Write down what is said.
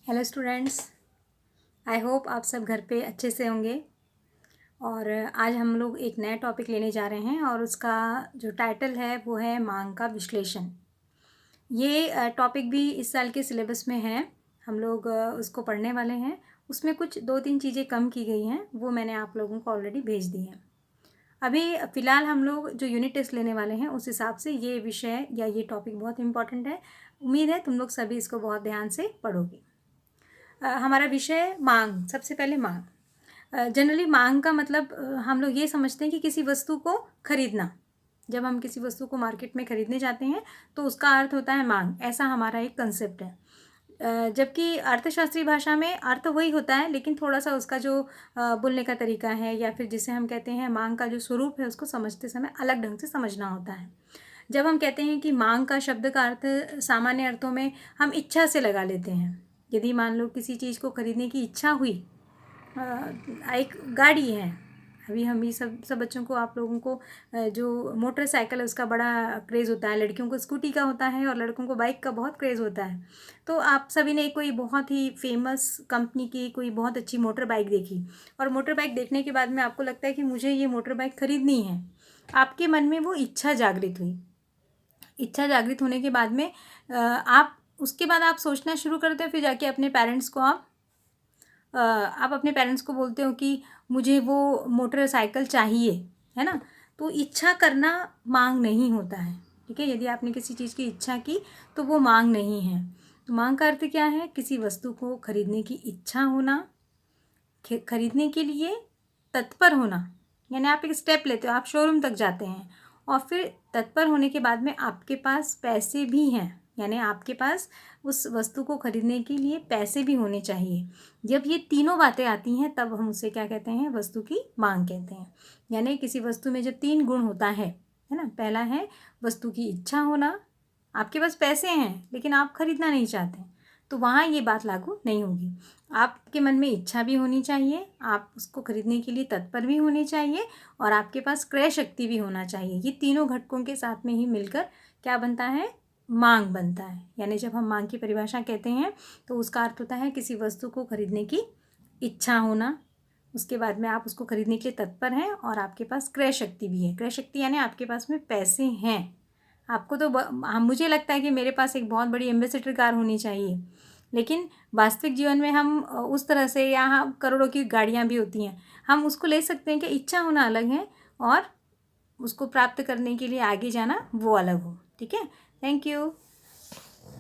Hello students, I hope आप सब घर पे अच्छे से होंगे। और आज हम लोग एक नया टॉपिक लेने जा रहे हैं और उसका जो टाइटल है वो है मांग का विश्लेषण। ये टॉपिक भी इस साल के सिलेबस में है, हम लोग उसको पढ़ने वाले हैं। उसमें कुछ 2-3 चीज़ें कम की गई हैं, वो मैंने आप लोगों को ऑलरेडी भेज दी हैं। अभी फ़िलहाल हम लोग जो यूनिट टेस्ट लेने वाले हैं उस हिसाब से ये विषय या ये टॉपिक बहुत इम्पॉर्टेंट है। उम्मीद है तुम लोग सभी इसको बहुत ध्यान से पढ़ोगे। हमारा विषय मांग। सबसे पहले मांग। जनरली मांग का मतलब हम लोग ये समझते हैं कि किसी वस्तु को खरीदना। जब हम किसी वस्तु को मार्केट में खरीदने जाते हैं तो उसका अर्थ होता है मांग। ऐसा हमारा एक कंसेप्ट है। जबकि अर्थशास्त्री भाषा में अर्थ वही होता है, लेकिन थोड़ा सा उसका जो बोलने का तरीका है या फिर जिसे हम कहते हैं मांग का जो स्वरूप है उसको समझते समय अलग ढंग से समझना होता है। जब हम कहते हैं कि मांग का शब्द का अर्थ सामान्य अर्थों में हम इच्छा से लगा लेते हैं। यदि मान लो किसी चीज़ को खरीदने की इच्छा हुई, एक गाड़ी है। अभी हम ये सब बच्चों को, आप लोगों को जो मोटरसाइकिल है उसका बड़ा क्रेज़ होता है। लड़कियों को स्कूटी का होता है और लड़कों को बाइक का बहुत क्रेज़ होता है। तो आप सभी ने कोई बहुत ही फेमस कंपनी की कोई बहुत अच्छी मोटर बाइक देखी और मोटर बाइक देखने के बाद में आपको लगता है कि मुझे ये मोटर बाइक खरीदनी है। आपके मन में वो इच्छा जागृत हुई। इच्छा जागृत होने के बाद में आप उसके बाद आप सोचना शुरू करते हो। फिर जाके अपने पेरेंट्स को आप अपने पेरेंट्स को बोलते हो कि मुझे वो मोटरसाइकिल चाहिए, है ना। तो इच्छा करना मांग नहीं होता है, ठीक है। यदि आपने किसी चीज़ की इच्छा की तो वो मांग नहीं है। तो मांग का अर्थ क्या है? किसी वस्तु को खरीदने की इच्छा होना, खरीदने के लिए तत्पर होना। यानी आप एक स्टेप लेते हो, आप शोरूम तक जाते हैं और फिर तत्पर होने के बाद में आपके पास पैसे भी हैं, यानी आपके पास उस वस्तु को खरीदने के लिए पैसे भी होने चाहिए। जब ये तीनों बातें आती हैं तब हम उसे क्या कहते हैं? वस्तु की मांग कहते हैं। यानी किसी वस्तु में जब 3 गुण होता है ना। पहला है वस्तु की इच्छा होना, आपके पास पैसे हैं लेकिन आप खरीदना नहीं चाहते, तो वहाँ ये बात लागू नहीं होगी। आपके मन में इच्छा भी होनी चाहिए, आप उसको खरीदने के लिए तत्पर भी होने चाहिए और आपके पास क्रय शक्ति भी होना चाहिए। ये तीनों घटकों के साथ में ही मिलकर क्या बनता है? मांग बनता है। यानी जब हम मांग की परिभाषा कहते हैं तो उसका अर्थ होता है किसी वस्तु को खरीदने की इच्छा होना, उसके बाद में आप उसको खरीदने के लिए तत्पर हैं और आपके पास क्रय शक्ति भी है। क्रय शक्ति यानी आपके पास में पैसे हैं। आपको तो मुझे लगता है कि मेरे पास एक बहुत बड़ी एम्बेसडर कार होनी चाहिए, लेकिन वास्तविक जीवन में हम उस तरह से, यहाँ करोड़ों की गाड़ियाँ भी होती हैं, हम उसको ले सकते हैं कि इच्छा होना अलग है और उसको प्राप्त करने के लिए आगे जाना वो अलग हो, ठीक है। Thank you.